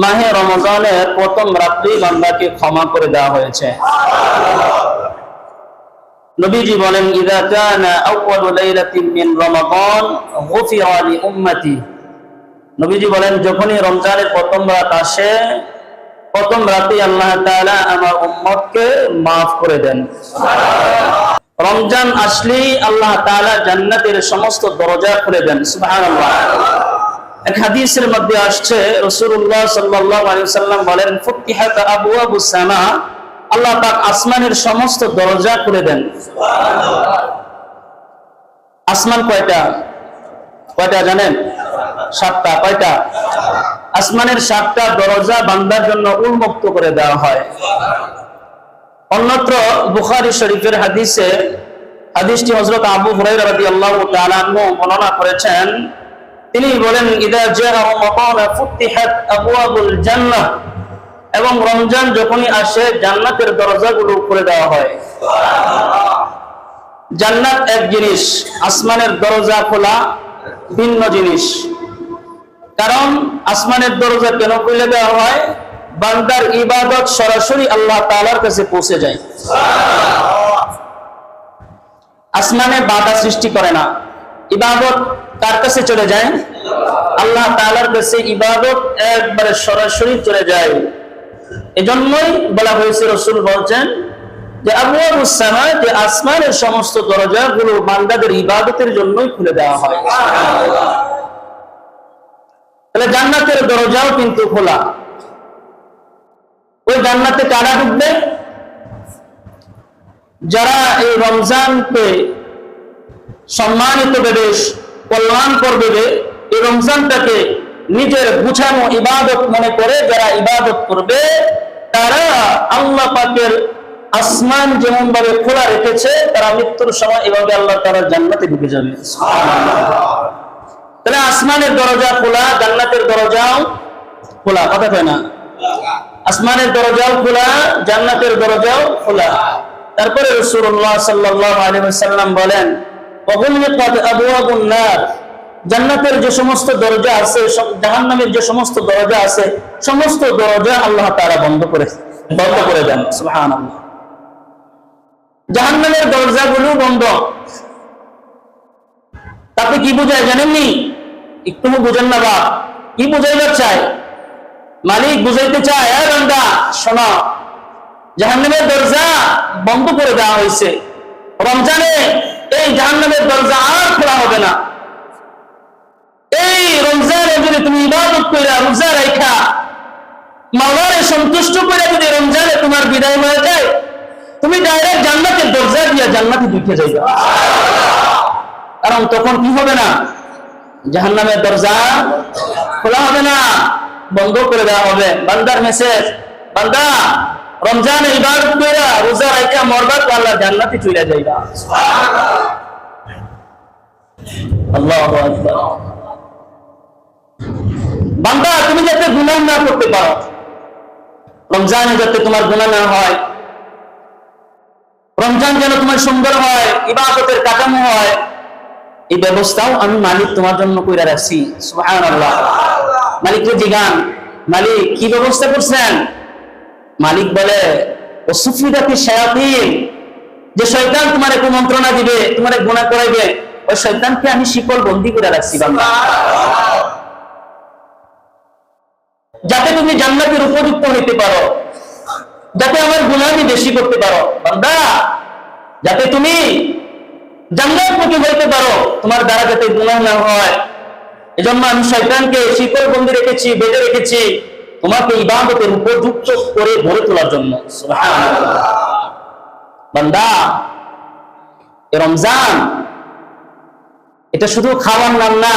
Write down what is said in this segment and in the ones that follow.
মাহে রমজানের প্রথম রাত্রি বান্দাকে ক্ষমা করে দেওয়া হয়েছে। নবীজি বলেন, ইযা কানা আউয়ালু লাইলাতিন মিন রমাদান গুফিরা লি উম্মতি। নবীজি বলেন, যখনই রমজানের প্রথম রাত আসে, প্রথম রাতে আল্লাহ তাআলা আমার উম্মতকে maaf করে দেন। রমজান আসলেই আল্লাহ তাআলা জান্নাতের সমস্ত দরজা খুলে দেন। সুবহানাল্লাহ। এক হাদিসের মধ্যে আসছে, রাসূলুল্লাহ সাল্লাল্লাহু আলাইহি ওয়াসাল্লাম বলেন, ফুতিহাত আবওয়াবুস সামা, আল্লাহ পাক আসমানের সমস্ত দরজা খুলে দেন। আসমান কয়টা? কয়টা জানেন? 7টা। কয়টা? আসমানের 7টা দরজা বান্দার জন্য উন্মুক্ত করে দেওয়া হয়। অন্যত্র বুখারী শরীফের হাদিসে, হাদিসটি হযরত আবু হুরায়রা রাদিয়াল্লাহু তাআলা আনহু বর্ণনা করেছেন, তিনি বলেন, ইযা জাআ রমাদান ফুতিহাত আবওয়াবুল জান্নাহ, এবং রমজান যখনই আসে জান্নাতের দরজাগুলো খুলে দেওয়া হয়। জান্নাত এক জিনিস, আসমানের দরজা খোলা ভিন্ন জিনিস। কারণ আসমানের দরজা কেন খুলে দেওয়া হয়? বান্দার ইবাদত সরাসরি আল্লাহ তাআলার কাছে পৌঁছে যায়। আসমানে বাধা সৃষ্টি করে না, ইবাদত কার কাছে চলে যায়? আল্লাহ তাআলার কাছে ইবাদত একবারে সরাসরি চলে যায়। এজন্যই বলা হয়েছে, রাসূল বলেন যে আবওয়াবুস সামা, যে আসমানের সমস্ত দরজাগুলো বান্দাদের ইবাদতের জন্যই খুলে দেওয়া হয়। তাহলে জান্নাতের দরজাও কিন্তু খোলা। ওই জান্নাতে কারা ঢুকবে? যারা এই রমজানকে সম্মানিত ভেবে, কল্যাণকর ভেবে, এই রমজানটাকে নিজের গুছানো ইবাদত মনে করে যারা ইবাদত করবে, তারা আল্লাহ পাকের আসমান যেমন ভাবে খোলা রেখেছে, তারা মৃত্যুর সময় এভাবে আল্লাহ তাআলার জান্নাতে ঢুকে যাবে। তাহলে আসমানের দরজা খোলা, জান্নাতের দরজাও খোলা। কথা কয় না? আসমানের দরজাও খোলা, জান্নাতের দরজাও খোলা। তারপরে রাসূলুল্লাহ সাল্লাল্লাহু আলাইহি ওয়াসাল্লাম বলেন, ওয়াগুলিকাত আবওয়াবুন নার, জান্নাতের যে সমস্ত দরজা আছে, জাহান্নামের যে সমস্ত দরজা আছে, সমস্ত দরজা আল্লাহ তাআলা বন্ধ করে দেন। সুবহানাল্লাহ। জাহান্নামের দরজাগুলো বন্ধ। তাতে কি বোঝায় জানেননি? একটু বুঝেন না বা কি বুঝাইবার চায়? মালিক বুঝাইতে চায়, এ বান্দা শোনো, জাহান্নামের দরজা বন্ধ করে দেওয়া হয়েছে। রমজানে এই জাহান্নামের দরজা আর খোলা হবে না। এই রমজানে যদি তুমি ইবাদত কইরা, রোজা রাখা, মাওলারে সন্তুষ্ট করে যদি রমজানে তোমার বিদায় হয়ে যায়, তুমি ডাইরেক্ট জান্নাতের দরজা দিয়ে জান্নাতে ঢুকে যাইবা। কারণ তখন কি হবে না? জাহান্নামের দরজা খোলা হবে না, বন্ধ করে দেওয়া হবে। বান্দার মেসেজ, বান্দা রমজানে ইবাদত কইরা, রোজা রাখা মরবা, তো আল্লাহ জান্নাতে চলে যাইবা। আল্লাহু আকবার। বান্দা তুমি যাতে গুনাহ না করতে পারো, রমজানে যাতে তোমার গুনাহ না হয়, রমজান যেন তোমার সুন্দর হয়, ইবাদতের কাঠামো হয়, এই ব্যবস্থাও আমি মালিক তোমার জন্য কইরা রাখছি। সুবহানাল্লাহ। মালিককে জিগান, মালিক কি ব্যবস্থা করছেন? মালিক বলে, ওয়াসুফিদাতি শায়াতিন, যে শয়তান তোমারে কুমন্ত্রণা দিবে, তোমারে গুনাহ করাইবে, ওই শয়তানকে আমি শিকল বন্দী করে রাখছি বান্দা, যাতে তুমি জান্নাতের উপযুক্ত হইতে পারো, যাতে আমার গুনাহ বেশি করতে পারো। বান্দা, যাতে তুমি জান্নাতমুখী হইতে পারো, তোমার দ্বারা যাতে গুনাহ না হয়, এজন্য আমি শয়তানকে শিকল বন্দী রেখেছি, বেঁধে রেখেছি, তোমাকে ইবাদতের উপযুক্ত করে গড়ে তোলার জন্য। সুবহানাল্লাহ। বান্দা, এই রমজান এটা শুধু খাওয়ার নাম না।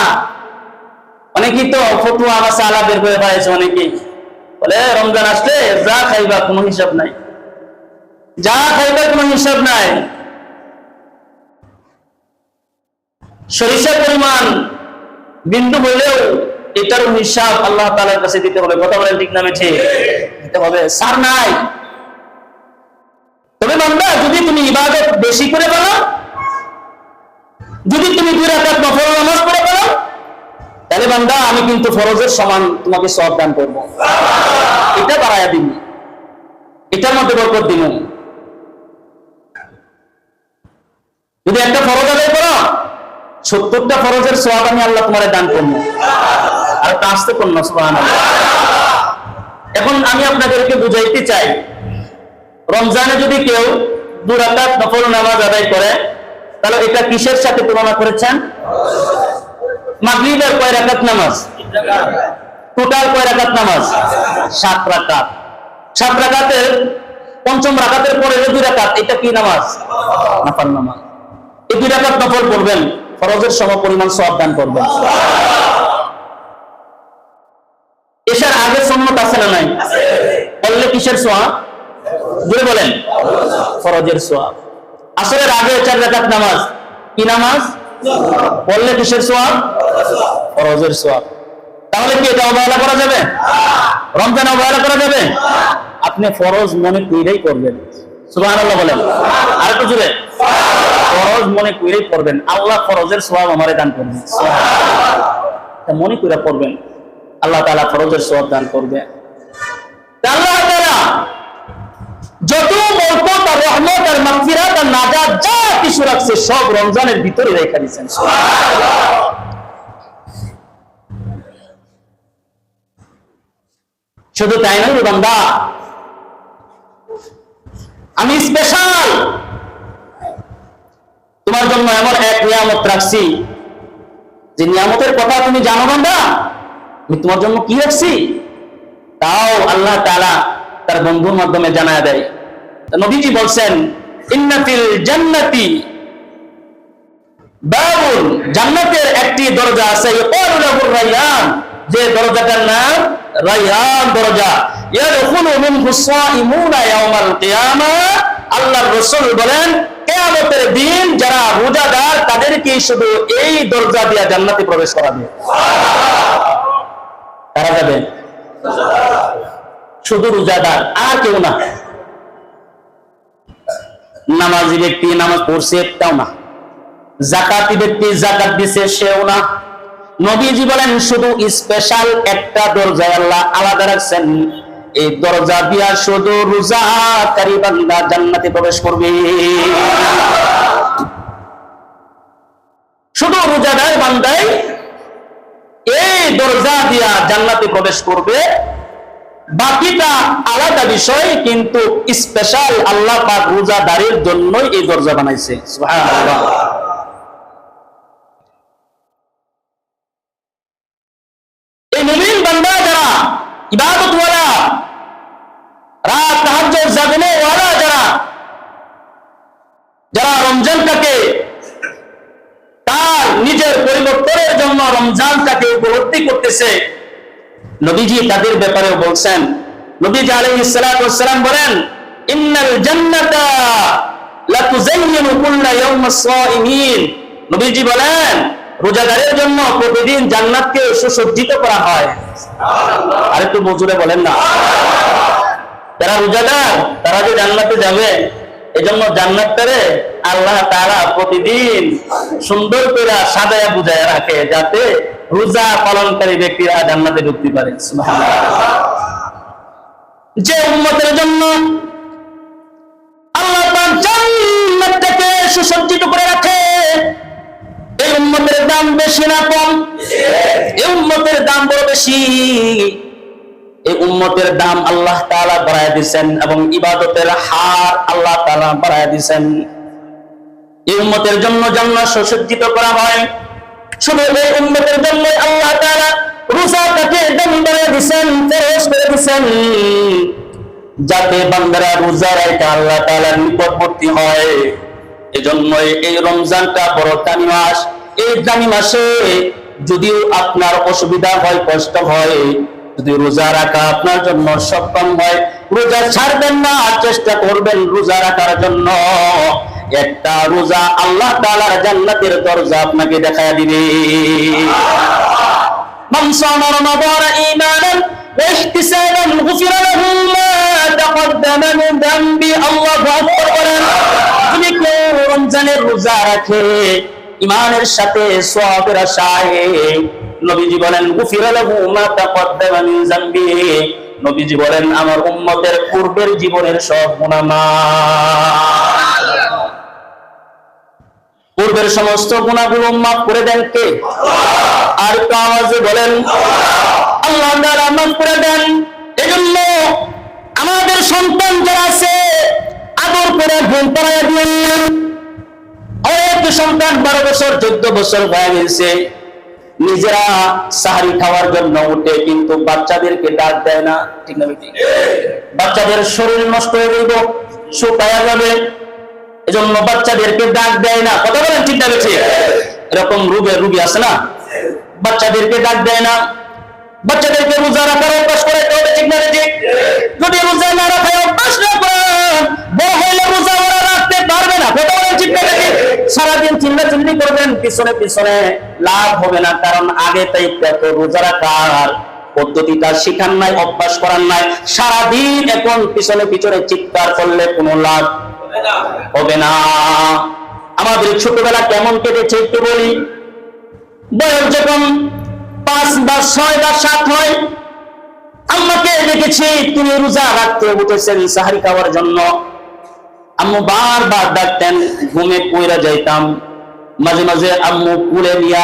অনেকেই তো ফতুয়া মাসালা বের করে পাইছে, অনেকেই বলে রমজান আসলে যা খাইবা কোনো হিসাব নাই, যা খাইবা কোনো হিসাব নাই। সরিষা পরিমাণ বিন্দু হইলেও এটার হিসাব আল্লাহ তাআলার কাছে দিতে হবে। কথা বলেন ঠিক না? ঠিক দিতে হবে, সার নাই। তবে বান্দা, যদি তুমি ইবাদত বেশি করে বলো, যদি তুমি 2 রাকাত নফল নামাজ পড়ে বলো, তাহলে বান্দা আমি কিন্তু ফরজের সমান তোমাকে সওয়াব দান করব, এটা বাড়ায়া দিব, এটার মধ্যে বরকত দিব। যদি একটা ফরজ আদায় করো 70টা ফরজের সওয়াব আমি আল্লাহ তোমারে দান করবো। আর তা আসতে করুন না, সুবহানাল্লাহ। এখন আমি আপনাদেরকে বুঝাইতে চাই, রমজানে যদি কেউ 2 রাকাত নফল নামাজ আদায় করে তাহলে এটা কিসের সাথে তুলনা করেছেন? মাগরিবের কয় রাকাত নামাজ? টোটাল কয় রাকাত নামাজ? 7 রাকাত। 7 রাকাতের পঞ্চম রাকাতের পরে 2 রাকাত, এটা কি নামাজ? নফল নামাজ। এই 2 রাকাত নফল পড়বেন, ফরজের সমপরিমাণ সওয়াব দান করবেন। এশার আগে সুন্নাত আছে না নাই? পড়লে কিসের সওয়াব? জোরে বলেন। ফরজের সওয়াব। আসরের আগে 4 রাকাত নামাজ, কি নামাজ? পড়লে কিসের সওয়াব? ফরজের সওয়াব। তাহলে কি এটা অবহেলা করা যাবে? রমজান অবহেলা করা যাবে? আপনি ফরজ মনে কইরেই করবেন, সুবহানাল্লাহ বলেন। আর একটু জোরে, ফরজ মনে কইরেই করবেন, আল্লাহ ফরজের সওয়াব আমারে দান করবেন। সুবহানাল্লাহ, মনে কইরা করবেন, আল্লাহ তাআলা ফরজের সওয়াব দান করবে। আল্লাহ তাআলা যত বরকত আর রহমত আর মাগফিরাত আর নাজাত যা কিছু রাখছে সব রমজানের ভিতরে রেখে দিয়েছেন। শুধু তাই নয় বান্দা, আমি স্পেশাল তোমার জন্য এমন এক নিয়ামত রাখছি যে নিয়ামতের কথা তুমি জানো বান্দা, আমি তোমার জন্য কি রাখছি তাও আল্লাহ তাআলা তার বন্ধুর মাধ্যমে জানায় দেয়। নবীজি বলছেন, ইন্না ফিল জান্নাতি বাবুন, জান্নাতের একটি দরজা আছে, ইয়াকালু লাহু রায়্যান, যে দরজাটার নাম রায়্যান দরজা, ইয়াদখুলু মিনহু সাইমুনা ইয়াওমাল কিয়ামাহ। আল্লাহর রাসূল বলেন, কিয়ামতের দিন যারা রোজাদার তাদেরকে শুধু এই দরজা দিয়ে জান্নাতে প্রবেশ করাবে। কারা যাবে? শুধু রোজাদার, আর কেউ না। নামাজি ব্যক্তি নামাজ পড়ছে তাও না, যাকাতি ব্যক্তি যাকাত দিছে সেও না। নবীজি বলেন শুধু স্পেশাল একটা দরজা আল্লাহ আলাদা রাখছেন, এই দরজা দিয়া শুধু রোজাকারী বান্দা জান্নাতে প্রবেশ করবে। শুধু রোজাদার বান্দাই এই দরজা দিয়া জান্নাতে প্রবেশ করবে, বাকিটা আলাদা বিষয়, কিন্তু স্পেশাল আল্লাহ পাক রোজাদারের জন্যই এই দরজা বানাইছে। সুবহানাল্লাহ। এই মুমিন বান্দা যারা ইবাদত ওয়ালা, রাত তাহাজ্জুদ জাগনে ওয়ালা, যারা রমজানটাকে তার নিজের পরিবর্তনের জন্য রমজানটাকে উপলব্ধি করতেছে, নবীজি তাদের ব্যাপারেও বলছেন। নবীজি আলাইহিস সালাতু ওয়াস সালাম বলেন, ইন্নাল জান্নাতা লা তুযায়্যিনু কুল্লা ইয়াওমিস সাইমিন। নবীজি বলেন রোজাদারের জন্য প্রতিদিন জান্নাতকে সুসজ্জিত করা হয়। সুবহানাল্লাহ। আর একটু মজুরে বলেন না, যারা রোজাদার তারা যে জান্নাতে যাবে, এজন্য জান্নাতটারে আল্লাহ তাআলা প্রতিদিন সুন্দর করে সাজায়া বুঝায়া রাখে, যাতে রোজা পালনকারী ব্যক্তিরা জান্নাতে ঢুকতে পারে। সুবহানাল্লাহ। যে উম্মতের জন্য আল্লাহ পাক জান্নাতটাকে সুসজ্জিত করে রাখে, এই উম্মতের দাম বেশি না কম? এই উম্মতের দাম বড় বেশি। এই উম্মতের দাম আল্লাহ তাআলা বাড়ায় দিয়েছেন এবং ইবাদতের হার আল্লাহ তাআলা বাড়ায় দিয়েছেন। এই উম্মতের জন্য জান্নাত সুসজ্জিত করা হয়। শুধু এই উম্মতের জন্য আল্লাহ তাআলা রোজাটাকে দাম বাড়ায় দিয়েছেন, ফরজ করে দিয়েছেন, যাতে বান্দারা রোজা রাখে আল্লাহ তাআলার নিকটবর্তী হয়। এজন্য এই রমজানটা বড় দামি মাস। এই দামি মাসে যদিও আপনার অসুবিধা হয়, কষ্ট হয়, যদি রোজা রাখা আপনার জন্য সক্ষম হয়, রোজা ছাড়বেন না, চেষ্টা করবেন রোজা রাখার জন্য। একটা রোজা আল্লাহ তাআলার জান্নাতের দরজা আপনাকে দেখায় দিবে। মান সামা রমাদান ঈমানান ওয়া ইহতিসাবান গুফিরা লাহু মা তাকদ্দামা মিন যামবি। আল্লাহু আকবার বলেন, যদি কেউ রমজানের রোজা রাখে ঈমানের সাথে, সওয়াবের আশায়, নবীজি বলেন গুফিরা লাহু মা তাকদ্দামা মিন যামবিহি, নবীজি বলেন আমার উম্মতের পূর্বের জীবনের সব গুনাহ মাফ, পূর্বের সমস্ত গুনাহগুলো মাফ করে দেন কে? আল্লাহ। আর একটু আওয়াজে বলেন আল্লাহ তাআলা মাফ করে দেন। এজন্য আমাদের সন্তান যারা আছে আদর করে ঘুম পাড়ায় দিন। অনেক সন্তান 12 বছর 14 বছর হয়ে গেছে, নিজেরা সাহারি খাওয়ার জন্য উঠে কিন্তু বাচ্চাদেরকে ডাক দেয় না, ঠিক না বেটি? বাচ্চাদের শরীর নষ্ট হয়ে যাবে, শুকায়া যাবে, এজন্য বাচ্চাদেরকে ডাক দেয় না। কথা বলেন ঠিক না বেটি? এরকম রোগী আছে না, বাচ্চাদেরকে ডাক দেয় না। বাচ্চাদেরকে রোজা রাখার অভ্যাস করে, ঠিক না বেটি? যদি রোজা না রাখার অভ্যাস না করেন, বড় হলে রোজা ওরা রাখতে পারবে না। কথা বলেন ঠিক না বেটি? সারাদিন চিল্লাচিল্লি করবেন, পিছনে পিছনে লাভ হবে না, কারণ আগে তাই এত রোজা রাখার পদ্ধতিটা শিখান নাই, অভ্যাস করার নাই। সারাদিন এখন পিছনে পিছনে চিৎকার করলে কোনো লাভ হবে না। আমাদের ছোটবেলা কেমন কেটেছে একটু বলি। বয়স যখন 5 বা 6 বা 7 হয়, আম্মাকে দেখেছি তিনি রোজা রাখতে উঠেছেন সাহারি খাওয়ার জন্য। আম্মু বারবার ডাকতেন, ঘুমে পড়ে যাইতাম। মাঝে মাঝে আম্মু কুলে নিয়া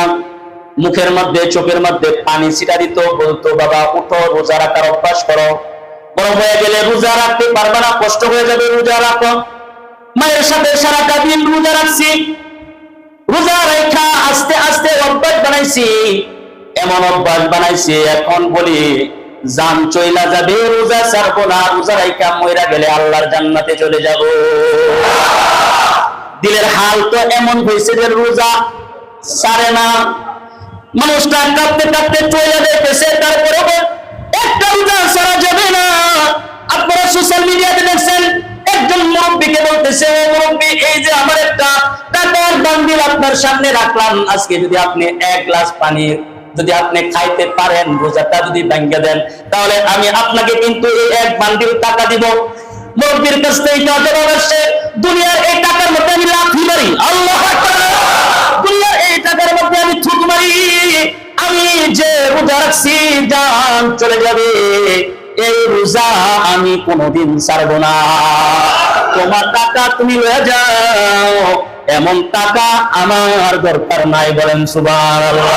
মুখের মধ্যে চোখের মধ্যে পানি ছিটা দিত, বলতো বাবা উঠো, রোজা রাখার অভ্যাস করো, বড় হয়ে গেলে রোজা রাখতে পারবে না, কষ্ট হয়ে যাবে, রোজা রাখো। মায়ের সাথে সারাটা দিন রোজা রাখছি, রোজা রেখা আস্তে আস্তে অভ্যাস বানাইছি, এমন অভ্যাস বানাইছি এখন বলি জান চইলা যাবে, রোজা ছাড়বো না, রোজা রেখা মইরা গেলে আল্লাহর জান্নাতে চলে যাব। দিলের হাল তো এমন হয়েছে যে রোজা ছাড়ে না, মানুষটা কাঁপতে কাঁপতে চলে যেতেছে, তারপরে একটা রোজা ছাড়া যাবে না। আপনারা সোশ্যাল মিডিয়াতে দেখছেন একজন মুরব্বীকে বলতেছে, ও মুরব্বী, এই যে আমার একটা টাকার বান্ডিল আপনার সামনে রাখলাম, আজকে যদি আপনি 1 গ্লাস পানি যদি আপনি খাইতে পারেন, রোজাটা যদি ভাঙিয়ে দেন, তাহলে আমি আপনাকে কিন্তু এই 1 বান্ডিল টাকা দিব। মুরব্বীর কাছ থেকে জবাব আসছে, দুনিয়ার এই টাকার মধ্যে আমি লাথি মারি, আল্লাহু আকবার, দুনিয়ার এই টাকার মধ্যে আমি থুতু মারি, আমি যে রোজা রাখছি জান চলে যাবে, এই রোজা আমি কোনোদিন ছাড়বো না। তোমার টাকা তুমি লয়ে যাও, এমন টাকা আমার দরকার নাই, বলেন সুবহানাল্লাহ।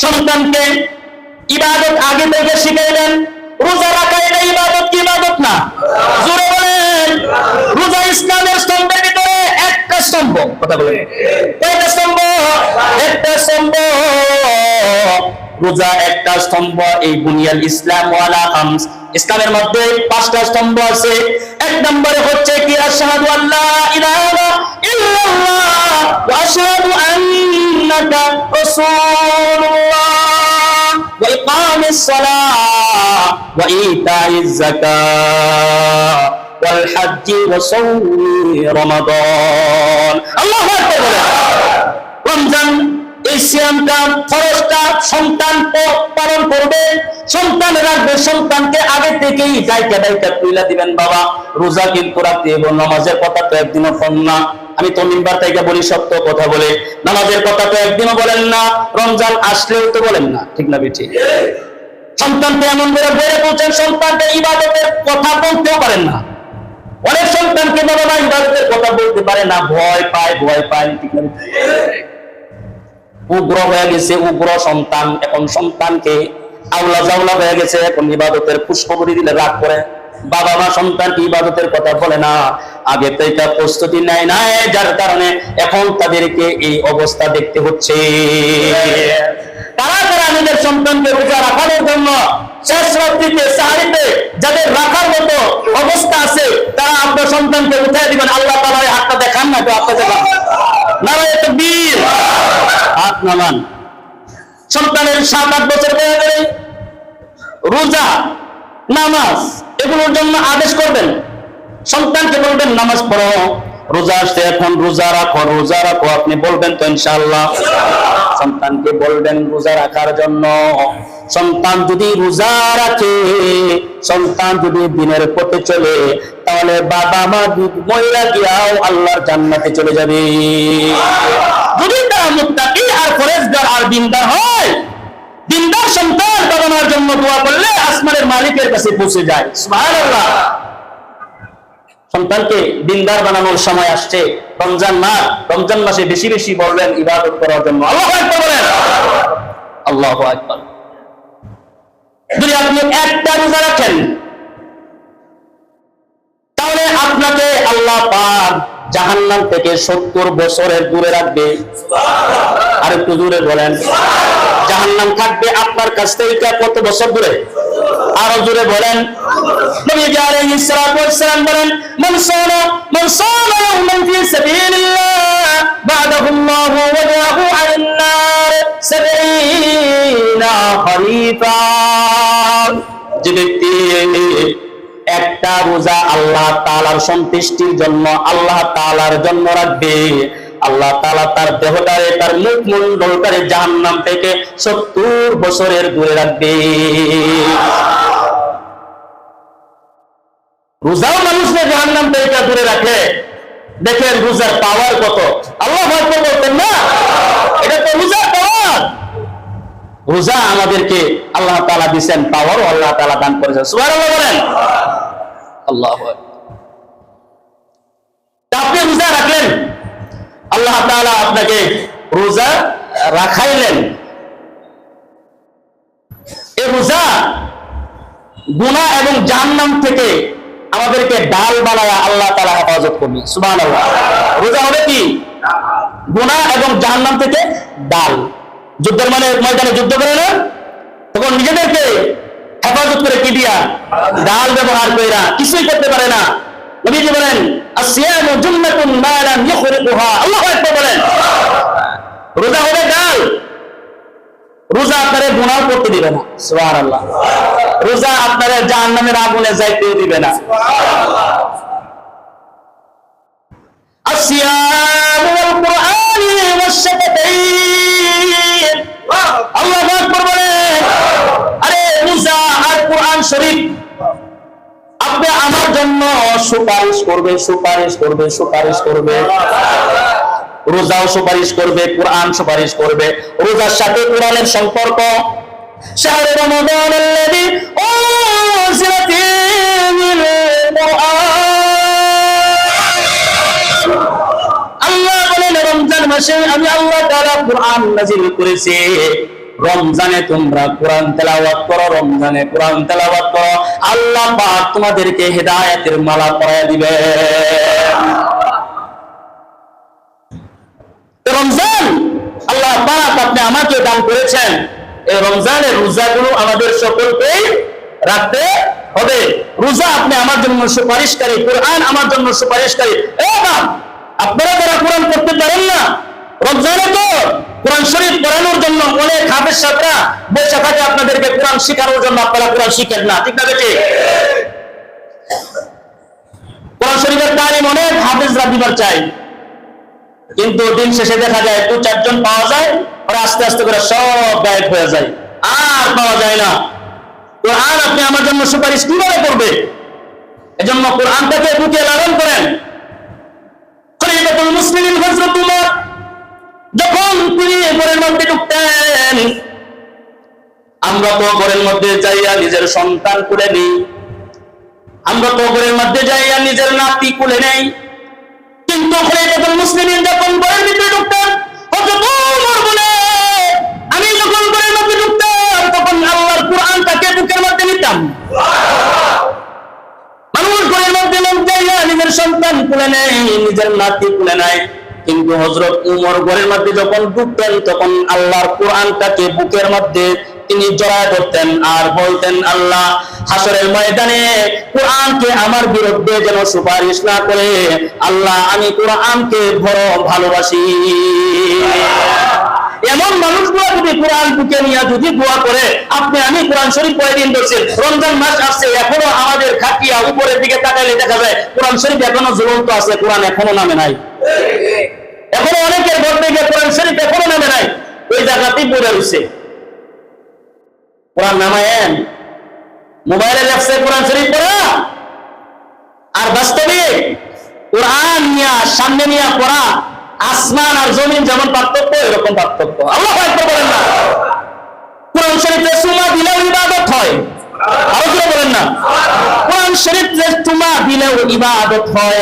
সন্তানকে ইবাদত আগে থেকে শিখাইলেন, রোজা রাখা এটা ইবাদত কি ইবাদত না? জোরে বলেন। রোজা ইসলামের স্তম্ভের ভিতরে একটা স্তম্ভ, কথা বলেন, কয়টা স্তম্ভ? একটা স্তম্ভ। রোজা একটা স্তম্ভ। এই বুনিয়াল ইসলাম ওয়ালা খামস, ইসলামের মধ্যে 5টা স্তম্ভ আছে। 1 নম্বরে হচ্ছে কি আশহাদু আল্লা ইলাহা ইল্লাল্লাহ ওয়া আশহাদু আন্নাকা রাসূলুল্লাহ ওয়া ইকামিস সালাহ ওয়া ইতাইজ যাকাত ওয়াল হজ্জি ওয়া সাওমি রমাদান। আল্লাহু আকবার। রমজান এই সিয়ামটা ফরজটা সন্তান পালন করবে, সন্তান রাখবে, সন্তানকে আগে থেকেই দায়িত্ব তুলে দিবেন। বাবা রোজা কিন্তু রাখতে এবং নামাজের কথা তো একদিনও ফোন না, আমি তো মিম্বার থেকে বলি সত্য কথা বলে, নামাজের কথা তো একদিনও বলেন না, রমজান আসলেও তো বলেন না, ঠিক না বেঠিক? সন্তানকে এমন করে বেড়ে পৌঁছেন, সন্তানকে ইবাদতের কথা বলতেও পারেন না। অনেক সন্তানকে বাবা মা ইবাদতের কথা বলতে পারে না, ভয় পায়, ঠিক না? উগ্র হয়ে গেছে, উগ্র সন্তান। এখন সন্তানকে আওলা জাওলা হয়ে গেছে, এখন ইবাদতের পুষ্পবরি দিলে রাগ করে। বাবা মা সন্তানকে ইবাদতের কথা বলে না, আগে তো এটা প্রস্তুতি নেয় না, যার কারণে এখন তাদেরকে এই অবস্থা দেখতে হচ্ছে। তারা তারা নিজের সন্তানকে রোজা রাখার জন্য শেষ রাত্রিতে সাহারিতে যাদের রাখার মতো অবস্থা আছে, তারা আপনার সন্তানকে উঠাই দিবেন। আল্লাহ তাআলা হাতটা দেখান না, তো আপনার দেখান নারায়ে তাকবীর, হাত নামান। সন্তানের 7-8 বছর হয়ে গেলে রোজা নামাজ এগুলোর জন্য আদেশ করবেন, সন্তানকে বলবেন নামাজ পড়ো, রোজা আসছে এখন রোজা রাখো, রোজা রাখো, আপনি বলবেন তো ইনশাআল্লাহ? সন্তানকে বলবেন রোজা রাখার জন্য। সন্তান যদি রোজা রাখে, সন্তান যদি দিনের পথে চলে, তাহলে বাবা মা মহিলা গিয়াও আল্লাহর জান্নাতে চলে যাবে। যদি তারা মুত্তাকি আর পরেজগার আর দিনদার হয়, দিনদার সন্তান বাবা মার জন্য দোয়া করলে আসমানের মালিকের কাছে পৌঁছে যায়। সুবহানাল্লাহ। সন্তানকে দিনদার বানানোর সময় আসছে। রমজান মাসে বেশি বেশি বলবেন ইবাদত করার জন্য। আল্লাহু আকবার বলেন। আল্লাহু আকবার। যদি আপনি একটা রোজা রাখেন, তাহলে আপনাকে আল্লাহ পাক জাহান্নাম থেকে 70 বছরের দূরে রাখবে। আর একটু দূরে বলেন। জাহান্নাম থাকবে আপনার কাছ থেকে কত বছর দূরে? আরো জোরে বলেন। নবী আলাইহিস সালাতু ওয়াস সালাম বলেন, মান সালা ইয়াওমান ফি সাবিলিল্লাহ বা'দাহু আল্লাহু ওয়াজহাহু আলান নার 70 খরিফা। যে ব্যক্তি একটা রোজা আল্লাহ তাআলার সন্তুষ্টির জন্য, আল্লাহ তাআলার জন্য রাখবে, আল্লাহ তাআলা তার দেহটারে, তার মুখমণ্ডলটারে জাহান্নাম থেকে 70 বছরের দূরে রাখবে। রোজাও মানুষকে জাহান্নাম থেকে দূরে রাখে। দেখেন রোজার পাওয়ার কত। আল্লাহু আকবার বলতেন না? এটা তো রোজার পাওয়ার। রোজা আমাদেরকে আল্লাহ তাআলা দিবেন, পাওয়ারও আল্লাহ তাআলা দান করেছেন। সুবহানাল্লাহ বলেন। আল্লাহু আকবার। আপনি রোজা রাখলেন, আল্লাহ তাআলা আপনাকে রোজা রাখাইলেন। এই রোজা গুনাহ এবং জাহান্নাম থেকে আমাদেরকে ডাল বানায়া আল্লাহ তাআলা হেফাজত করবে। সুবহানাল্লাহ। রোজা হবে কি? গুনাহ এবং জাহান্নাম থেকে ডাল। যুদ্ধের ময়দানে যুদ্ধ করে না, তখন নিজেদেরকে হেফাজত করে কি দিয়া? ডাল ব্যবহার কইরা কিছুই করতে পারে না। নবীজি বলেন, আসিয়ামু জুন্নাতুন মা লাম ইখরিকুহা। আল্লাহু আকবার বলেন। রোজা হবে ডাল। রোজা আপনারে গুনাহ করতে দিবে না। সুবহানাল্লাহ। রোজা আপনারে জাহান্নামের আগুনে যাইতে দিবে না। আসিয়ামু ওয়াল কুরআনি ওয়াশ-শাফাতাইন। আল্লাহু আকবার বলেন। আরে রোজা আর কুরআন শরীফ আপনি আমার জন্য সুপারিশ করবে, সুপারিশ করবে, সুপারিশ করবে। রোজাও সুপারিশ করবে, কোরআন সুপারিশ করবে। রোজার সাথে কোরআনের সম্পর্ক। শাহরু রমাদানাল্লাযী উনজিলা ফীহিল কুরআন। আল্লাহ বলেন, রমজান মাসে আমি আল্লাহ তাআলা কোরআন নাযিল করেছি। রমজানে তোমরা কোরআন তেলাওয়াত করো, রমজানে কোরআন তেলাওয়াত করো। আল্লাহ পাক তোমাদেরকে হেদায়েতের মালা পরায়া দিবে। রমজান আল্লাহ পাক আপনি আমাকে দান করেছেন। এই রমজানের রোজাগুলো আমাদের সকলকেই রাখতে হবে। রোজা আপনি আমার জন্য সুপারিশকারী, কোরআন আমার জন্য সুপারিশকারী। আপনারা যারা কোরআন পড়তে পারেন না, রমজানে তো কোরআন শরীফ পড়ানোর জন্য অনেক হাফেজ সাহেবরা বসে থাকে আপনাদেরকে কোরআন শেখানোর জন্য। আপনারা কোরআন শিখেন না, ঠিক না বেঠিক? কোরআন শরীফের তালিম অনেক হাফেজরা দিবার চাই, কিন্তু দিন শেষে দেখা যায় 2-4 জন পাওয়া যায়, ওরা আস্তে আস্তে করে সব গায়েব হয়ে যায়, আর পাওয়া যায় না। কোরআন আপনি আমার জন্য সুপারিশ কিভাবে করবে? এজন্য কোরআনটাকে বুকে লালন করেন। খলিফাতুল মুসলিমিন হযরত উমর যখন তিনি ঘরের মধ্যে ঢুকতেন, আমরা তো ঘরের মধ্যে যাইয়া নিজের সন্তান কুলে নেই, আমরা তো ঘরের মধ্যে যাইয়া নিজের নাতি কুলে নেই, কিন্তু খলিফাতুল মুসলিমিন যখন ঘরের ভিতরে ঢুকতেন, হযরত ওমর বলে, আমি যখন ঘরের মধ্যে ঢুকতাম তখন আল্লাহর কোরআনটাকে বুকের মধ্যে নিতাম। মানুষ ঘরের মধ্যে লোক যাইয়া নিজের সন্তান কুলে নেয়, নিজের নাতি কুলে নেয়, কিন্তু হযরত ওমর ঘরের মধ্যে যখন ঢুকতেন তখন আল্লাহর কোরআনটাকে বুকের মধ্যে তিনি জড়ায় ধরতেন আর বলতেন, আল্লাহ হাসরের ময়দানে কোরআনকে আমার বিরুদ্ধে যেন সুপারিশ না করে। আল্লাহ আমি কোরআনকে বড় ভালোবাসি। এমন মানুষগুলো যদি কোরআন বুকে নিয়ে যদি দোয়া করে, আপনি আমি কোরআন শরীফ কয়েকদিন ধরছেন, রমজান মাস আসছে, এখনো আমাদের খাটিয়া উপরের দিকে তাকাইলে দেখা যায় কোরআন শরীফ এখনো জ্বলন্ত আছে, কোরআন এখনো নামে নাই। এখনো অনেকের ঘর থেকে কোরআন শরীফ এখনো নামে নাই, ওই জায়গাতেই পড়ে রয়েছে। কোরআন নামায়েন, মোবাইলের অ্যাপসে কোরআন শরীফ পড়া আর বাস্তবিক কোরআন নিয়ে সামনে নিয়ে পড়া, আসমান আর জমিন যেমন পার্থক্য এরকম পার্থক্য। আল্লাহু আকবার বলেন না। কোরআন শরীফে চুমা দিলেও ইবাদত হয়, আরো জোরে বলেন না। কোরআন শরীফে চুমা দিলেও ইবাদত হয়,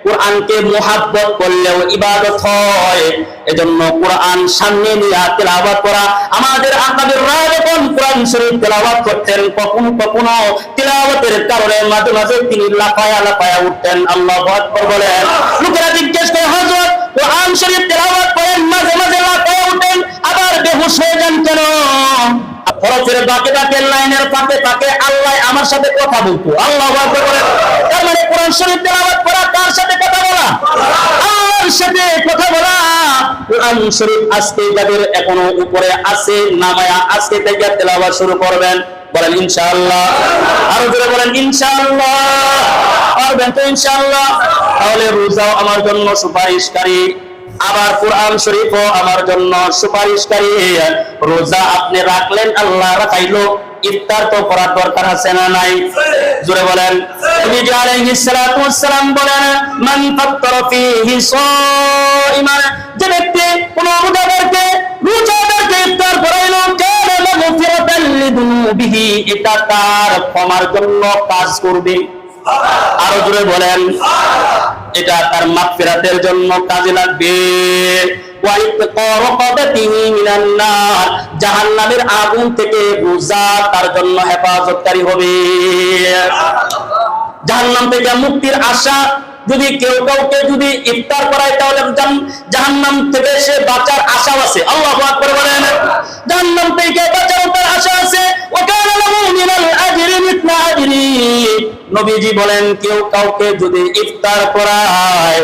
কোরআনকে মুহাব্বত করলেও ইবাদত হয়। এজন্য কোরআন সামনে নিয়ে তেলাওয়াত করা। আমাদের আকাবিররা যখন কোরআন শরীফ তেলাওয়াত করতেন, কখনো কখনো তেলাওয়াতের কারণে মাঝে মাঝে তিনি লাফায়া লাফায়া উঠতেন। আল্লাহু আকবার বলেন। লোকেরা জিজ্ঞেস করে, হযরত কোরআন শরীফ তেলাওয়াত করেন, মাঝে মাঝে লাফায়া উঠেন, আবার বেহুশ হয়ে যান কেন? ফরজের বাকি বাকি লাইনের ফাঁকে ফাঁকে আল্লাহ আমার সাথে কথা বলতো। আল্লাহু আকবার বলেন। তার মানে কোরআন শরীফ তেলাওয়াত করা কার সাথে কথা বলা? আল্লাহর সাথে কথা বলা। কোরআন শরীফ আজকে যাদের এখনো উপরে আছে, নামায়া আজকে থেকে তেলাওয়াত শুরু করবেন। বলেন ইনশাআল্লাহ। আরো জোরে বলেন ইনশাআল্লাহ। পারবেন তো ইনশাআল্লাহ? তাহলে রোজাও আমার জন্য সুপারিশকারী, আবার কোরআন শরীফও আমার জন্য সুপারিশকারী। রোজা আপনি রাখলেন, আল্লাহ রাখাইলো, ইফতার তো করার দরকার আছে না নাই? জোরে বলেন। নবী আলাইহিস সালাতু ওয়াস সালাম বলেন, মান ফাত্তারা ফীহি সাইমান, যে ব্যক্তি কোন রোজাদারকে ইফতার করাইলো, কানা লাহু ফিরাতান লিদুনুবিহি, এটা তার ক্ষমার জন্য কাজ করবে। আরো জোরে বলেন, এটা তার মাগফিরাতের জন্য কাজে লাগবে। জাহান্নামের আগুন থেকে রোজা তার জন্য হেফাজতকারী হবে। জাহান্নাম থেকে মুক্তির আশা যদি কেউ কাউকে যদি ইফতার করায়, তাহলে জাহান্নাম থেকে সে বাঁচার আশা আছে। আল্লাহু আকবার বলেন। জাহান্নাম থেকে বাঁচার আশা আছে। ওয়াকানা লাহু মিনাল আজরি মিথলা আজরি, নবীজি বলেন, কেউ কাউকে যদি ইফতার করায়,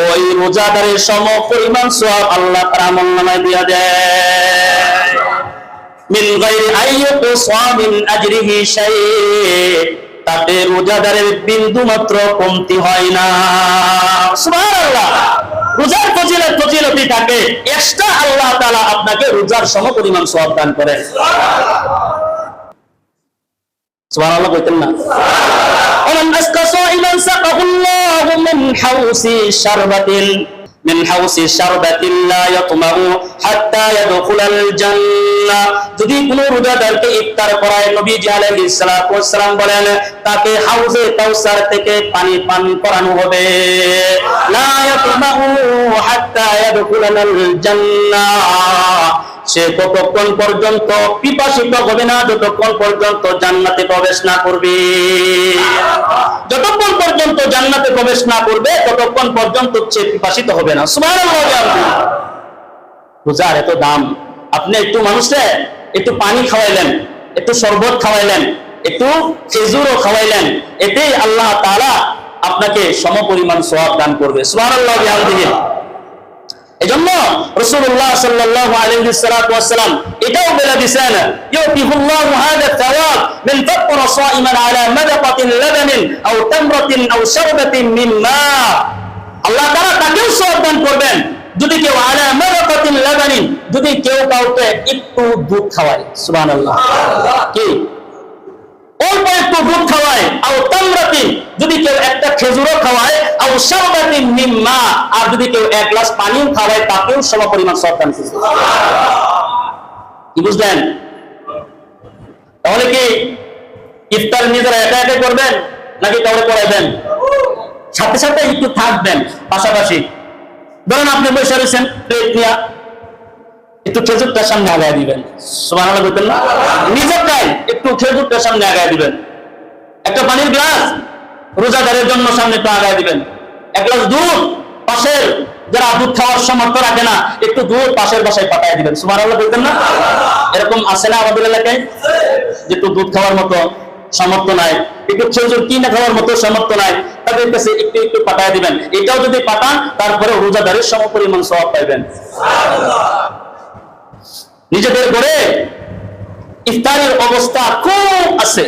ওই রোজাদারের সম পরিমাণ সওয়াব আল্লাহ তাআলা আমলনামায় দিয়ে দেয়। মিন গায়রি আইয়ুকসা মিন আজরিহি শাই, তাতে রোজাদারের বিন্দু মাত্র কমতি হয় না। সুবহানাল্লাহ। রোজার ফজিলতি থাকে, এক্সট্রা আল্লাহ তাআলা আপনাকে রোজার সমপরিমাণ সওয়াব দান করেন। সুবহানাল্লাহ কইতেন না? ওমান আসকা সাইমান সাকাহুল্লাহু মিন হাউসি শারবাতিন লা ইয়াতমাউ হাত্তা ইয়াদখুলাল জান্নাহ, যদি কোন রোজাদারকে ইফতার করায়, নবীজি আলাইহিস সালাতু ওয়াস সালাম বলেন, তাকে হাউজে কাউসার থেকে পানি পান করানো হবে। লা ইয়াতমাউ হাত্তা ইয়াদখুলাল জান্নাহ, সে ততক্ষণ পর্যন্ত পিপাসিত হবে না যতক্ষণ পর্যন্ত জান্নাতে প্রবেশ না করবে। যতক্ষণ পর্যন্ত জান্নাতে প্রবেশ না করবে ততক্ষণ পর্যন্ত সে পিপাসিত হবে না। সুবহানাল্লাহ। রোজার এত দাম। আপনি একটু মানুষে একটু পানি খাওয়াইলেন, একটু শরবত খাওয়াইলেন, একটু খেজুরও খাওয়াইলেন, এতেই আল্লাহ তাআলা আপনাকে সমপরিমাণ সওয়াব দান করবে। সুবহানাল্লাহ। এজন্য রাসূলুল্লাহ সাল্লাল্লাহু আলাইহি ওয়াসাল্লাম এটাও বলে দিয়েছেন, ইউতিহুল্লাহু হাদা থাওয়াব মিন ফাত্তারা সাইমান আলা মাদাকাতিন লাবানিন আও তামরাতিন আও শারবাতিন মিন মা, আল্লাহ তাআলা তাকেও সওয়াব দান করবেন যদি কেউ আলা মাদাকাতিন লাবানিন, যদি কেউ কাউকে একটু দুধ খাওয়ায়। সুবহানাল্লাহ। কি অল্প একটু দুধ খাওয়ায়, আও তামরাতিন, যদি কেউ একটা খেজুরও খাওয়ায়, আও শারবাতিন মিন মা, আর যদি কেউ এক গ্লাস পানিও খাওয়ায়, তাকেও সমপরিমাণ সওয়াব দান করবে। কি বুঝলেন? তাহলে কি ইফতার নিজেরা একা একা করবেন নাকি কাউকে করাইবেন? সাথে সাথে একটু থাকবেন পাশাপাশি। ধরেন আপনি বসে রয়েছেন, প্লেট নিয়ে একটু খেজুরটা সামনে আগায় দিবেন। সুবহানাল্লাহ বলতেন না? নিজেরটাই একটু খেজুরটা সামনে আগায় দিবেন। একটা পানির গ্লাস রোজাদারের জন্য সামনে একটু আগায় দিবেন। এক গ্লাস দুধ পাশের যারা দুধ খাওয়ার সামর্থ্য রাখে না, একটু দুধ পাশের বাসায় পাঠায় দিবেন। সুবহানাল্লাহ বলতেন না? এরকম আছে না আমাদের এলাকায়, যে একটু দুধ খাওয়ার মতো সামর্থ্য নাই, একটু খেজুর কিনে খাওয়ার মতো সামর্থ্য নাই, তাদের কাছে একটু একটু পাঠায় দিবেন। এটাও যদি পাঠান, তারপরে রোজাদারের সমপরিমাণ সওয়াব পাইবেন। নিজেদের ঘরে ইফতারের অবস্থা খুব আছে।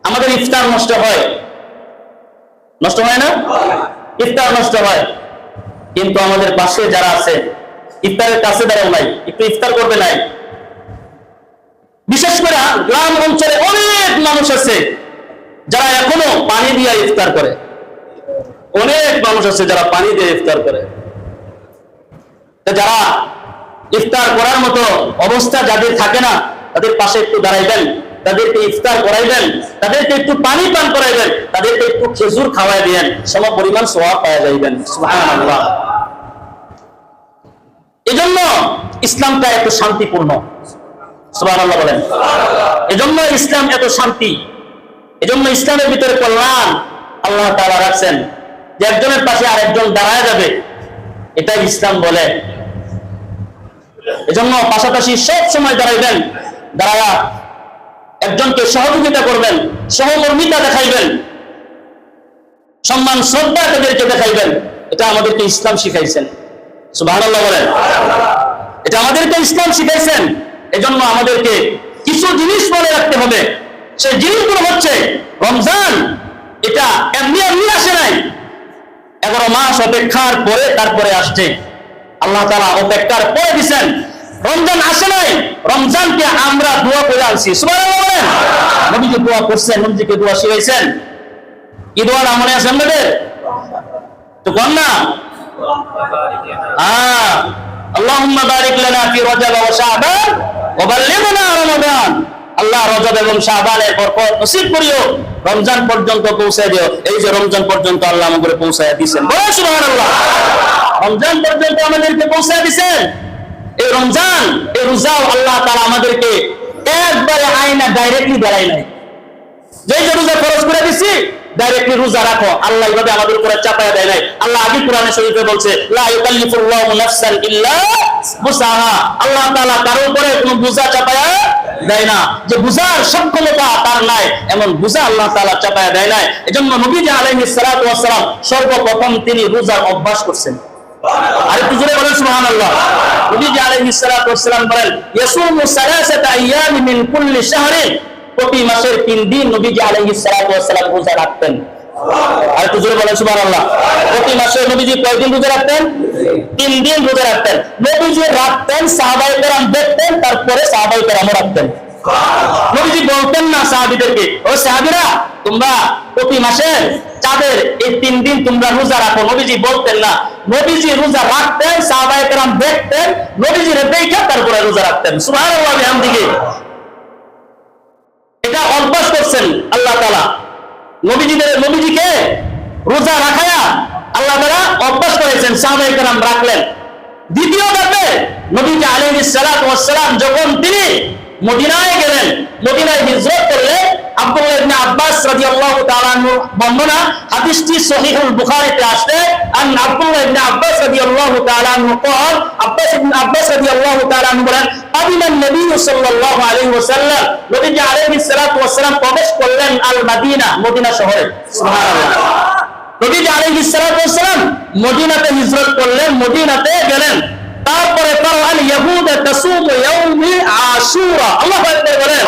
আমাদের ইফতার নষ্ট হয়, নষ্ট হয় না? ইফতার নষ্ট হয়, কিন্তু আমাদের পাশে যারা আছে ইফতারের কাছে দাঁড়াও নাই, একটু ইফতার করবে নাই, বিশেষ করে গ্রাম অঞ্চলে অনেক মানুষ আছে যারা এখনো পানি দিয়ে ইফতার করে। অনেক মানুষ আছে যারা পানি দিয়ে ইফতার করে। যারা ইফতার করার মতো অবস্থা যাদের থাকে না, তাদের পাশে একটু দাঁড়াইবেন, তাদেরকে ইফতার করাইবেন, তাদেরকে একটু পানি পান করাইবেন, তাদেরকে একটু খেজুর খাওয়াই দিবেন, সম পরিমাণ সওয়াব পাওয়া যাইবেন। সুবহানাল্লাহ। এজন্য ইসলামটা এত শান্তিপূর্ণ। সুবহানাল্লাহ বলেন। এজন্য ইসলাম এত শান্তি, এজন্য ইসলামের ভিতরে কল্যাণ আল্লাহ তাআলা রাখছেন যে একজনের পাশে আরেকজন দাঁড়ায় যাবে, এটাই ইসলাম বলে। এজন্য পাশাপাশি সব সময় দাঁড়াইবেন, দাঁড়ায়া একজনকে সহযোগিতা করবেন, সহমর্মিতা দেখাইবেন, সম্মান শ্রদ্ধা তাদেরকে দেখাইবেন। এটা আমাদেরকে ইসলাম শিখাইছেন। সুবহানাল্লাহ বলেন। এটা আমাদেরকে ইসলাম শিখাইছেন। এজন্য আমাদেরকে কিছু জিনিস মনে রাখতে হবে। সেই জিনিসগুলো হচ্ছে রমজান এটা এমনি এমনি আসে নাই, 11 মাস অপেক্ষার পরে তারপরে আসছে। আল্লাহ তাআলা অপেক্ষার পরে দিয়েছেন। রমজান আসে নাই, রমজানকে আমরা দোয়া করে আনছি। সুবহানাল্লাহ বলেন। নবীজি দোয়া করছেন, নবীজিকে দোয়া শিখাইছেন। কি দোয়া মনে আছে আপনাদের? তো কোন না আল্লাহুম্মা বারিক লানা ফি রজব ওয়া শাবান ওয়া বাল্লিগনা রমাদান। আল্লাহ রজব এবং শাবানের বরকত নসিব করিও, রমজান পর্যন্ত পৌঁছায় দিও। এই যে রমজান পর্যন্ত আল্লাহ আমাদের পৌঁছায় দিয়েছেন। বলেন সুবহানাল্লাহ। রমজান পর্যন্ত আমাদেরকে পৌঁছায় দিয়েছেন। এই রমজান, এই রোজাও আল্লাহ তাআলা আমাদেরকে একবারে আয়না ডাইরেক্টলি দেয় নাই। যে রোজা ফরজ করে দিছি ডাইরেক্টলি রোজা রাখো, আল্লাহ এইভাবে আমাদের উপরে চাপায়া দেয় নাই। আল্লাহ আগে কোরআনে শরীফে বলছে লা ইউকাল্লিফুল্লাহু নাফসান ইল্লা মুসাহা। আল্লাহ তাআলা কারো উপরে কোনো বোঝা চাপায়া দেয় না, যে বুঝার সক্ষমতা তার নাই এমন বুঝা আল্লাহ তাআলা চাপায়া দেয় নাই। এজন্য নবীজি আলাইহিস সালাতু ওয়াস সালাম সর্বপ্রথম তিনি রোজার অভ্যাস করছেন। আরেকটু জোরে বলেন সুবহানাল্লাহ। নবীজি আলাইহিস সালাতু ওয়াস সালাম বলেন ইয়াসুমু সালাসাতা আইয়াম মিন কুল্লি শাহরিন। প্রতি মাসের 3 দিন নবীজি আলাইহিস সালাতু ওয়াস সালাম রোজা রাখতেন। আরেকটু জোরে বলেন সুবহানাল্লাহ। প্রতি মাসে নবীজি কয়দিন রোজা রাখতেন? 3 দিন রোজা রাখতেন। নবীজি রাখতেন, সাহাবায়ে কেরাম দেখতেন, তারপরে সাহাবায়ে কেরামও রাখতেন। নবীজি বলতেন না সাহাবীদেরকে, ও সাহাবীরা তোমরা প্রতি মাসে চাঁদের এই 3 দিন তোমরা রোজা রাখো। নবীজি বলতেন না, নবীজি রোজা রাখতেন, সাহাবায়ে কেরাম দেখতেন, নবীজি দেখে তারপরে রোজা রাখতেন। সুবহানাল্লাহ বিহামদিহি। এটা অভ্যাস করছেন আল্লাহ তাআলা নবীজিকে রোজা রাখায়া আল্লাহ তাআলা অভ্যাস করেছেন, সাহাবায়ে কেরাম রাখলেন। দ্বিতীয় ধাপে নবীজি আলাইহিস সালাতু ওয়াস সালাম যখন তিনি মদিনায় গেলেন, মদিনায় হিজরত করলেন, আব্দুল্লাহ ইবনে আব্বাস রাদিয়াল্লাহু তাআলা আনহু বর্ণনা, হাদিসটি সহিহুল বুখারীতে আসছে। আন আব্দুল্লাহ ইবনে আব্বাস রাদিয়াল্লাহু তাআলা আনহু قال আব্বাস রাদিয়াল্লাহু তাআলা আনহু বলেন আবিমান নবী সাল্লাল্লাহু আলাইহি ওয়াসাল্লাম, নবীজি আলাইহিস সালাতু ওয়াস সালাম প্রবেশ করলেন আল মাদিনা, মদিনা শহরে। সুবহানাল্লাহ। নবীজি আলাইহিস সালাতু ওয়াস সালাম মদিনাতে হিজরত করলেন, মদিনাতে গেলেন। তারপরে কারআল ইয়াহুদা তাসুমু ইয়াউমি আশুরা। আল্লাহু আকবার বলেন।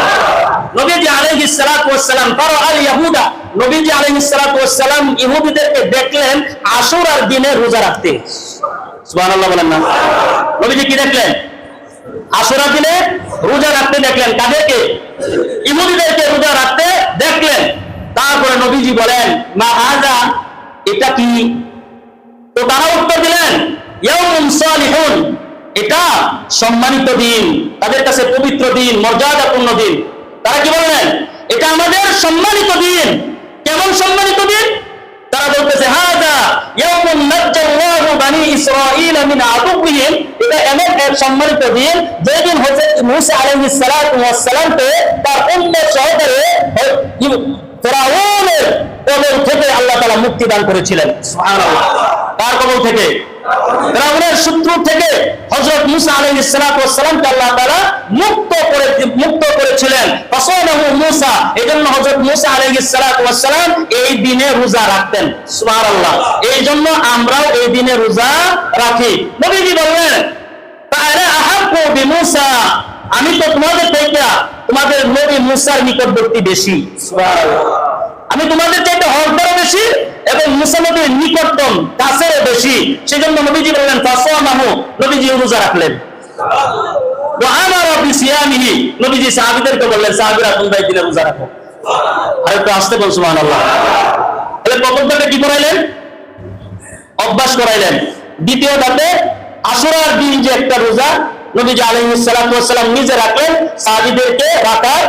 নবীজি আলাইহিস সালাতু ওয়াস সালাম কারআল ইয়াহুদা, নবীজি আলাইহিস সালাতু ওয়াস সালাম ইহুদিদেরকে দেখলেন আশুরার দিনে রোজা রাখতে। সুবহানাল্লাহ বলেন না। নবীজি কি দেখলেন? আশুরার দিনে রোজা রাখতে দেখলেন। কাদেরকে? ইহুদিদেরকে রোজা রাখতে দেখলেন। তারপরে নবীজি বলেন মা হাযা, এটা কি? তো তারা উত্তর দিলেন ইয়াউমুন সালিহুন, এটা সম্মানিত দিন, তাদের কাছে পবিত্র দিন, মর্যাদাপূর্ণ দিন। তারা কি বললেন? এটা আমাদের সম্মানিত দিন। কেমন সম্মানিত দিন? তারা বলতেছে হাযা ইয়াউমুন নাজ্জাল্লাহু বানি ইসরাঈল মিন আদুবিহিম, এটা এমন এক সম্মানিত দিন যেদিন হযরত মূসা আলাইহিস সালাতু ওয়াস সালামকে তার উম্মত সহকারে ফেরাউনের কবল থেকে আল্লাহ তাআলা মুক্তি দান করেছিলেন। সুবহানাল্লাহ। কার কবল থেকে? ফেরাউনের শত্রু থেকে হযরত মূসা আলাইহিস সালাতু ওয়াস সালামকে আল্লাহ তাআলা মুক্ত করেছিলেন। ফাসানাহু মূসা, এজন্য হযরত মূসা আলাইহিস সালাতু ওয়াস সালাম এই দিনে রোজা রাখতেন। সুবহানাল্লাহ। এইজন্য আমরাও এই দিনে রোজা রাখি। নবীজি বললেন তাআলা আহাব্বু বিমূসা, আমি তো তোমাদের থেকে তোমাদের নবী মূসার নিকটবর্তী বেশি। সুবহানাল্লাহ। আমি তোমাদের চাইতে হকদারও বেশি এবং মূসা নবীর নিকটতম কাছেরও বেশি। সেজন্য নবীজি বললেন ফাসামাহু, নবীজি রোজা রাখলেন। ওয়া আমারা বিসিয়ামিহি, নবীজি সাহাবীদেরকে বললেন সাহাবীরা তোমরা এই দিনে রোজা রাখো। আর একটু আসতে বল সুবহানাল্লাহ। তাহলে প্রথম ধাপে কি করাইলেন? অভ্যাস করাইলেন। দ্বিতীয় ধাপে আশুরার দিন যে একটা রোজা নবীজি আলাইহিস সালাতু ওয়াস সালাম নিজে রাখলেন, সাহাবীদেরকে রাখার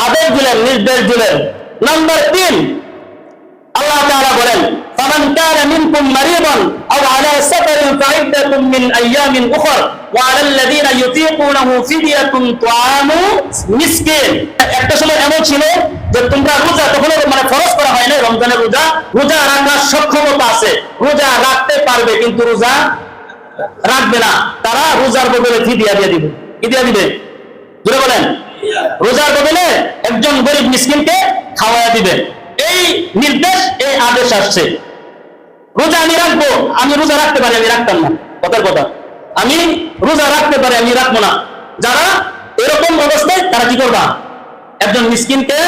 আদেশ দিলেন, নির্দেশ দিলেন। নাম্বার 3, আল্লাহ তাআলা বলেন ফামান কানা মিনকুম মারিদান আও আলা সাফারিন ফাইদ্দাতুম মিন আইয়ামিন উখর ওয়া আলাল্লাযিনা ইউতিকুনাহু ফিদিয়াতুন তুআমু মিসকিন। একটা সময় এমন ছিল যে তোমরা রোজা তখন মানে ফরজ করা হয় না, রমজানের রোজা, রোজা রাখার সক্ষমতা আছে, রোজা রাখতে পারবে কিন্তু রোজা রাখবে না, তারা রোজার বদলে ফিদিয়া দিয়ে দিবে। কি দিয়ে দিবে? জোরে বলেন। রোজার বদলে একজন গরিব মিসকিনকে খাওয়ায়া দিবে। এই নির্দেশ, এই আদেশ আসছে। রোজা আমি রাখবো, আমি রোজা রাখতে পারি, আমি রাখতাম না, কথার কথা, আমি রোজা রাখতে পারি, আমি রাখবো না। যারা এরকম অবস্থায় তারা কি করবা? একজন মিসকিনকে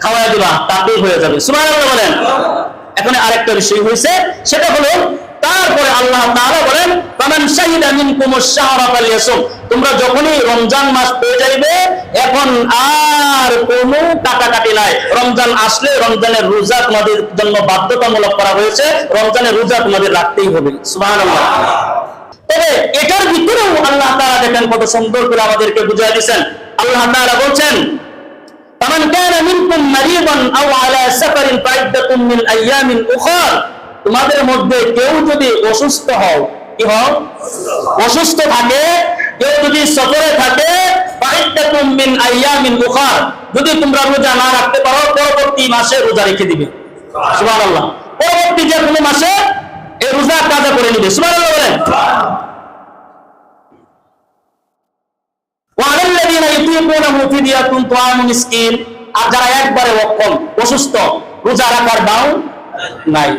খাওয়ায়া দিবা, তাতেই হয়ে যাবে। সুবহানাল্লাহ বলেন। এখন আরেকটা বিষয় হয়েছে, সেটা হলো তারপরে আল্লাহ তাআলা বলেন ফামান শাহিদা মিনকুমুশ শাহরা ফালইয়াসুম, তোমরা যখনই রমজান মাস পেয়ে যাইবে এখন আর কোনো কাটাকাটি নাই। রমজান আসলে রমজানের রোজা তোমাদের জন্য বাধ্যতামূলক করা হয়েছে, রমজানের রোজা তোমাদের রাখতেই হবে। সুবহানাল্লাহ। তবে এটার ভিতরেও আল্লাহ তাআলা দেখেন কত সুন্দর করে আমাদেরকে বুঝিয়ে দিয়েছেন। আল্লাহ তাআলা বলছেন ফামান কানা মিনকুম মারিদান আও আলা সাফারিন ফাইদ্দাতুম মিন আইয়ামিন উখর, তোমাদের মধ্যে কেউ যদি অসুস্থ হও, কি হও? অসুস্থ থাকে, কেউ যদি সফরে থাকে, ফাইদ্দাতুম মিন আইয়ামিন উখর, যদি তোমরা রোজা না রাখতে পারো পরবর্তী মাসে রোজা রেখে দিবে। সুবহানাল্লাহ। পরবর্তী যে কোনো মাসে এই রোজা কাজা করে নিবে। সুবহানাল্লাহ বলেন। ওয়া আলাল্লাযিনা ইউতিকুনাহু ফিদিয়াতুন তুআমু মিসকিন, আর যারা একবারে অক্ষম, অসুস্থ, রোজা রাখার দাও নাই,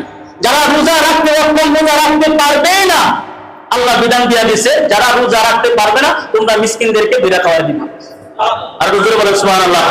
যারা রোজা রাখতে অক্ষম, রোজা রাখতে পারবে না, আল্লাহ বিধান দিয়ে দিয়েছে যারা রোজা রাখতে পারবে না তোমরা মিসকিনদেরকে বিড়া খাওয়াই দিবা। আর রোজা বলেন সুবহানাল্লাহ।